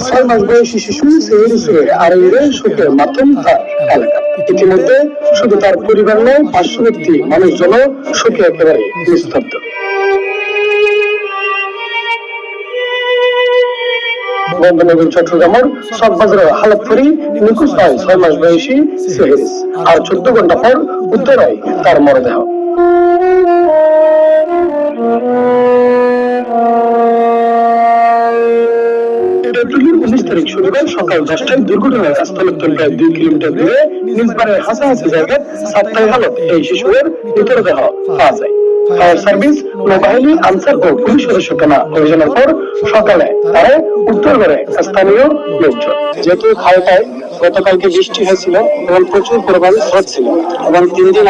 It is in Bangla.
ছয় মাস বয়সী শিশু সিভিল আর সুখের মাধ্যম তার এলাকা। ইতিমধ্যে শুধু তার পরিবার নয়, পার্শ্ববর্তী মানুষজনও সুখে একেবারে নিস্তব্ধ। বঙ্গনগর চট্টগ্রামের চকবাজারের হালতপুরি নিখোঁজ হয় 6 মাস বয়সী সিভিল, আর 14 ঘন্টা পর উদ্ধার হয় তার মরদেহ। এপ্রিলের 19 তারিখ শনিবার সকাল 10টায় দুর্ঘটনার স্থলতল প্রায় 2 কিলোমিটার দূরে নিজবারের হাসাহাসি জায়গায় সাতটায় হালত এই শিশুর মৃতদেহ পাওয়া যায়। ফায়ার সার্ভিস, নৌবাহিনী, আনসার ও পুলিশ সদস্যরা অভিযানের পর সকালে তারা উদ্ধার করে স্থানীয় লোকজন। যেহেতু খালটায় গতকালকে বৃষ্টি হয়েছিল এবং প্রচুর পরিমাণে স্রোত ছিল এবং 3 দিন